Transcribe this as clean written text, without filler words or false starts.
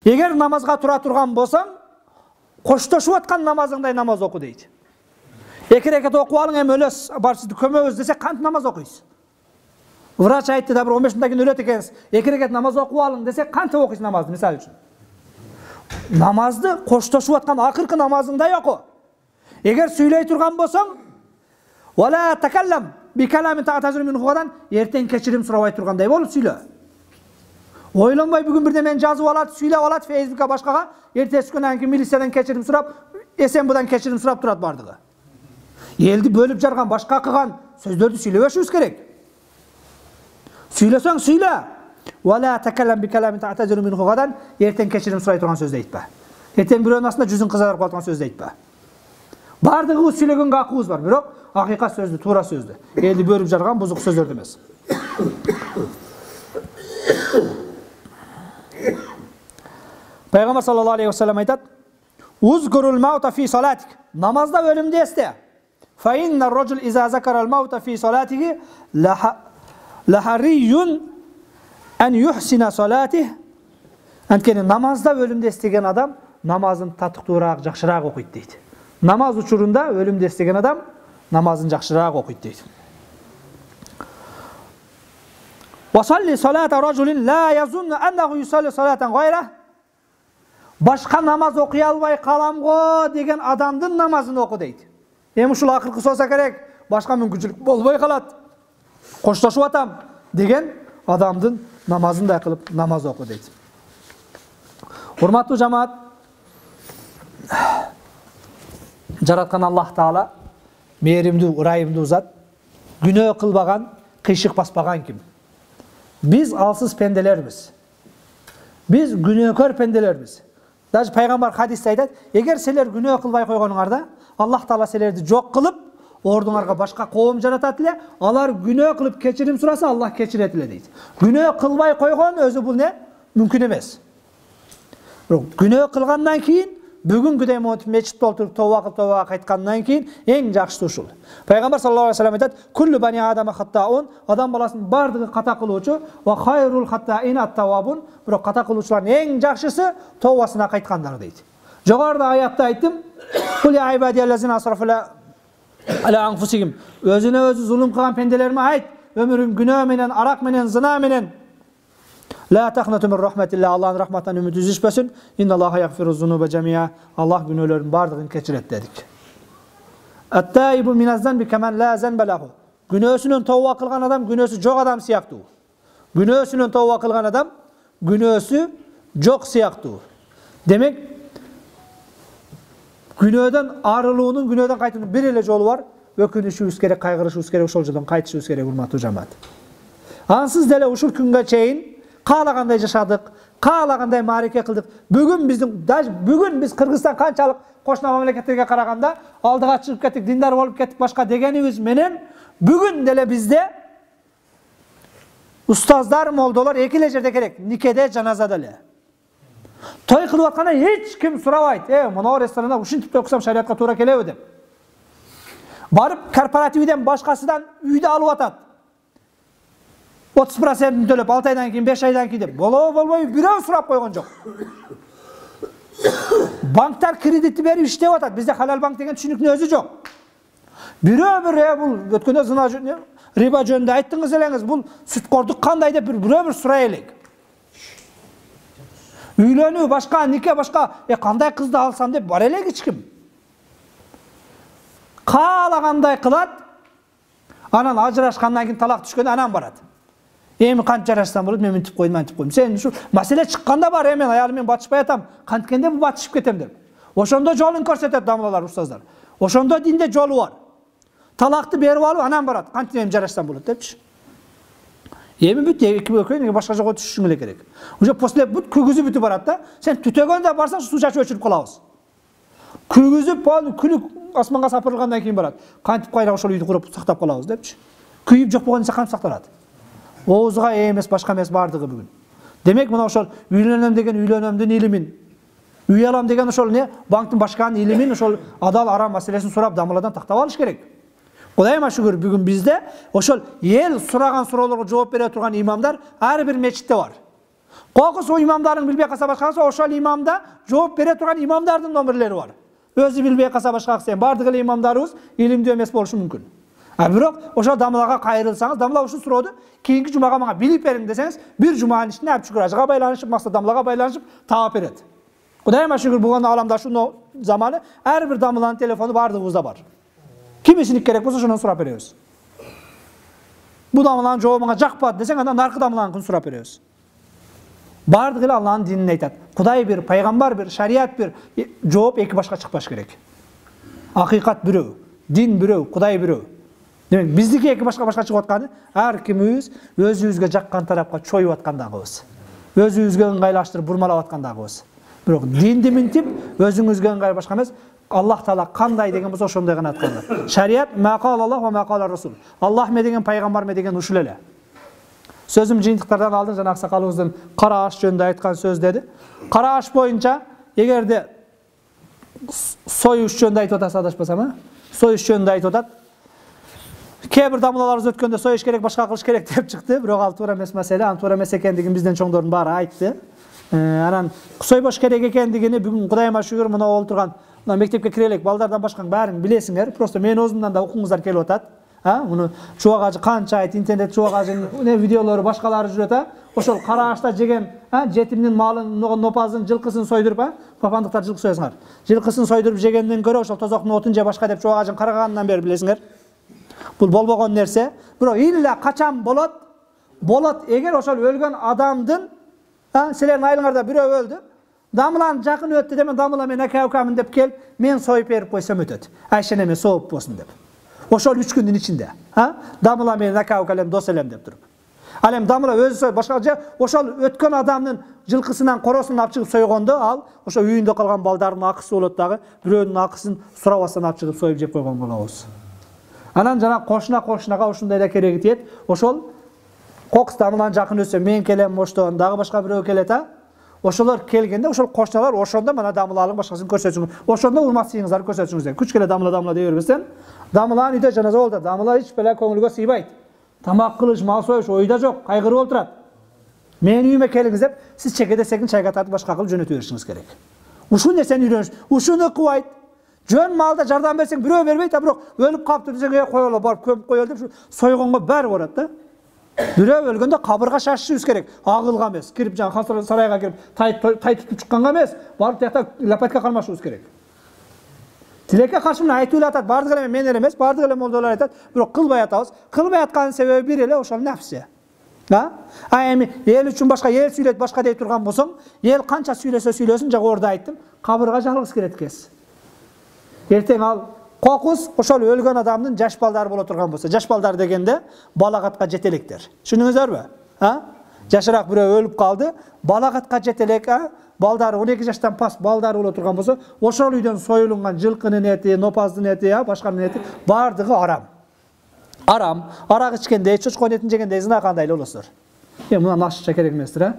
Егер намазға тұра тұрған болсаң, қошташып атқан намазыңдай намаз оқы дейді. 2 рекет оқып алың, эми өлөс, бар сізді көмөбүз десе, қант намаз оқисыз? Врач айтты да, бір 15 мындан кейін өлет екенсіз, 2 рекет намаз оқып алың десе, қант оқисыз намазды, мисал үшін? Намазды қошташып атқан ақырқы намазыңдай оқы. Егер сөйлей тұрған болсаң, «Вала такаллам би каламин таътазиру минхудан» ертең кешірім сұрабай тұрғандай болып сөйле. Ойланбай бүгін бірде мен жазып алады, сөйлеп алады Фейсбукқа башқаға, ертесі күннен кейін милициядан кешірім сұрап, есен бұдан кешірім сұрап тұрады бардығы. Елді бөліп жарған, башқа қылған сөздерді сөйлебешіміз керек. Сөйлесең сөйле. «Вала такаллам би каламин таътазиру минхудан» ертең кешірім сұрай тұрған сөзді айтпа. Ертең біреудің астында жүзін қызарып қалған сөзді айтпа. Бардығы сөйлегенге ақуыз бар, бірақ ақиқат сөзді, тура сөзді. Елді бөліп жарған бұзық сөздерді емес. Пайғамбар саллаллаху алейхи ва саллям айтады: «Узкурул маута фи салатик». Намазда өлімді есте. Фа инна ар-раджул иза закарал маута фи салатихи лахарiyun an yuhsina salatihi. Анткени намазда өлімді естеген адам намазын татықтырақ, жақшырақ оқиды дейді. Намаз учурунда өлімді естеген адам намазын жақшырақ оқиды дейді. وصلي صلاة رجل لا يظن أنه يصلي صلاة غيره. Башқа намаз оқи албай қалам ғой деген адамдың намазын оқы дейді. Эми ушул акыркы болса керек, башқа мүмкүнчүлүк болбой калат. Коштошуп атам деген адамдың намазындай кылып намаз оқы дейді. Урматтуу жамаат, жараткан Аллах Таала мээримдүү, ырайымдуу зат, күнөө кылбаган, кыйшык баспаган ким? Biz alsız pendelerimiz. Biz günahkar pendelerimiz. Даже пайғамбар хадисте айтады, егер силер күнөө кылбай койгонуңарда, Аллах Таала силерди жок кылып, ордуңарга башка коом жаратат эле, алар күнөө кылып кечирим сураса, Аллах кечирет эле дейт. Күнөө кылбай койгон өзү бул не? Мүмкүн эмес. Күнөө кылгандан кийин бүгүнгүдөй монтип мечит толтуруп тооба кайткандан кийин эң жакшысы ушул. Пайгамбар саллаллаху алейхи ва саллям айтат: "Куллу бани адама хаттаун", адам баласынын бардыгы ката кылуучу, "Ва хайрул хаттаин ат-тавабун", бирок ката кылуучулардын эң жакшысы тообасына кайткандар дейт. Жогоруда аятта айттым: "Кул я айбадияллазина асрафу ала анфусихим", өзүнө өзү зулум кылган пенделериме айт, өмүрүн күнөө менен, арак менен, зына менен La taqnatu min rahmetillah, Allah'ın rahmetinden ümit üzüşmesin. İnnallaha yaghfiru zunuba cemi'a. Allah günahların bardığını keçiret dedik. At-taibu minaz-zanbi kemen la zanbe lahu. Günahsünün tövbe kılgan adam günahsı çok adam siyaktı. Günahsünün tövbe kılgan adam günahsı çok siyaktı. Demek günahdan arılığının, günahdan kaytının bir ele yolu var. Ökünüşüz gerek, kaygırışız gerek, uşul joldan kaytışız gerek, hurmatlı cemaat. Ansız dele uşul künge çeyin қалағандай жашадық, қалағандай мареке қылдық. Бүгін біз Қырғызстан қаншалық қошна мемлекеттерге қарағанда алдыға шығып кеттік, диндар болып кеттік, башқа дегеніміз менен бүгін деле бізде ұстаздар, молдалар екілі жерде керек, никеде, жаназада эле. Той кылып атканда эч ким сурабайт. Мына ресторанда ушинтип окусам шариатка туура келеби деп. Барып корпоративден башкасынан үйдө алып атат. 30% төлөп 6 айдан кейін, 5 айдан кейін деп. Болбой, бирөө сурап койгон жок. Банктар кредитти берип иштеп атат. Бизде халал банк деген түшүнүктүн өзү жок. Бирөө бул өткөндө зына риба жөнүндө айттыңыз элеңиз, бул сүткордук кандай деп бирөө сурай элек. Үйлөнүү башка, нике башка, кандай кызды алсам деп бар элек эч ким. Каалагандай кылат. Анан ажырашкандан кийин талак түшкөндө анан барат. Эми канча жарашсам болот, мен мынтип койдум. Сен ушу маселе чыкканда бар, мен аялым менен батышпай атам, канткенде бу батышып кетем деп. Ошондо жолун көрсөтөт дамлалар, устаздар. Ошондо динде жолу бар. Талакты берип алып, анан барат. Кантип жарашсам болот депчи. Эми бүт эки экөөнү башка жакка түшүшүң эле керек. Уже после бүт күгүзү бүтүп барат да. Сен түтөгөндө барсаң суу чачып өчүрүп калабыз. Күгүзүп, күнү асманга сапырылгандан кийин барат. Кантип кайра ошол үйдү куруп сактап калабыз депчи. Күйүп жок болгондо кантип сакталат? Оозга эмес, башка эмес бардыгы бүгүн. Демек мына ошол үйлөнөм деген үйлөнөмдүн илимин, үй алам деген ошол не, банктын башканын илимин, ошол адал арам маселесин сурап дамыладан тактап алыш керек. Кудайыма шүгүр, бүгүн бизде ошол эл сураган суроолорго жооп бере турган имамдар ар бир мечитте бар. Kokус o imamların bilbey kasa başkası, oşal imamda жооп бере турган имамдардын номерлери бар. Өзү билбей каса başkası sen. Бардык эле имамдарыбыз илимдүү эмес болушу мүмкүн. Бирок ошо дамылага кайрылсаңыз, дамыла ушул сурооду кийинки жумага мага билип бериң десеңиз, бир жуманын ичинде Әбү Шүкүр ажыга байланышып, максат дамылага байланышып таап берет. Кудайыма шүкүр буган аламда ушул заманы ар бир дамыланын телефону бардыгыбызда бар. Кимисиник керек болсо ошондон сурап беребиз. Бу дамыланын жообуңа жакпады десең, андан наркы дамыланын сурап беребиз. Бардык эле Алланын динин айтат. Кудай бир, пайгамбар бир, шарият бир, жооп эки башка чыкпаш керек. Акыйкат бирөө, дин бирөө, Кудай бирөө. Демек, биздики эки башка чыгып атканы, ар кимибиз өзүбүзгө жаккан тарапка чоюп аткандагыбыз. Өзүбүзгө ыңгайлаштырып бурмалап аткандагыбыз. Бирок динди минтип өзүңүзгө ыңгай башка эмес, Аллах Таала кандай деген болсо ошондой гана аткандар. Шарият мақал Аллах ва мақал Расул. Аллах ме деген, пайгамбар ме деген ушул эле. Сөзім жиынтықтардан алдын, жана аксакалыбыздын кара аш жөнүндө айткан сөз деди. Кара аш боюнча эгерде союш жөнүндө айтып атасы адашпасам, союш жөнүндө айтып атат. Кээ бир дамылаларыбыз өткөндө союш керек, башка кылыш керек деп чыкты. Бирок ал туура эмес маселе, анын туура эмес экендигин бизден чоңдордун баары айтты. Анан сойбош керек экендигини бүгүн Кудайыма шүгүр мына болуп турган мектепке кире элек балдардан башканын баарын билесиңер. Просто мен өзүмдөн да окуңуздар келип атат. Муну Чубак ажы канча айт, интернет Чубак ажынын видеолору башкалары жүрөт. Ошол кара ашта жеген жетимдин малын, нопазын, жылкысын сойдуруп, папандыктар жылкы соесуңар. Жылкысын сойдуруп жегенден көрө ошол тозоктун отун же башка деп Чубак ажын караганынан бери билесиңер. Бул болбогон нерсе. Бирок илля качан болот? Болот эгер ошол өлгөн адамдын, силердин айылыңарда бирөө өлдү. Дамылан жакын өттү демен, дамыла мен ака-акамын деп келип, мен союп берип койсом өтөт. Айшенеме сооп болсун деп. Ошол 3 күндүн ичинде, дамыла менен ака-акалем дос элем деп туруп. Ал эми дамыла өзү сой, башка же ошол өткөн адамдын жылкысынан коросун алып чыгып сойгондо, ал ошо үйүндө калган балдардын акысы болот дагы, бирөөнүн акысын сурабастан алып чыгып союп жеп койгон болобуз. Анан жана кошунага ушундай да кереги тиет. Ошол кокус дамылан жакын өтсө, мен келем оштон, дагы башка бирөө келет, ошолор келгенде ошол кошуналар ошондо мана дамылалың башкасын көрсөтсүңүз. Ошондо урматсызыңыздарды көрсөтсүңүз. Күч келе дамыла дей бербестен, дамылаан үйдө жаназа болду. Дамыла эч беле көңүлгө сыйбайт. Тамак кылыш, мал союш ойда жок, кайгырып отурат. Мен үйүмө келиңиз деп, сиз чекеде секин чайга тартып башка кылып жөнөтүп беришиңиз керек. Ушул нерсени үйрөнүш. Ушуну кубайт. Жөн малда жардам берсең бирөө бербейт, бирок өлүп калыптыр десең, коело барып көмүп коелу деп сойгонго баары барат да. Бирөө өлгөндө кабырга шашышыбыз керек. Агылга эмес, кирип жана сарайга кирип тай тутуп чыкканга эмес, барып тиякта лапатка калмашыбыз керек. Тилекке каршы мына айтып эле атат, бардык эле мен эле эмес, бардык эле молдолор айтат, бирок кылбай атабыз. Кылбай атканын себеби бир эле ошол нафси. Эми эл үчүн башка, эл сүйлөйт башка дей турган болсоң, эл канча сүйлөсүн, жогоруда айттым, кабырга жалгыз кирет экес. Эртең ал кокус ошол өлгөн адамдын жаш балдары боло турган болсо, жаш балдар дегенде балагатка жете электер. Түшүнүңүздөрбү? Жашыраак бирөө өлүп калды, балагатка жете элек, балдары 12 жаштан пас балдары боло турган болсо, ошол үйдөн союлунган жылкынын эти, нопаздын эти, башканын эти бардыгы арам. Арам, арак ичкенде, чочконун этин жегенде зына кандай эле болосуңар. Мына ашыкча керек эместир,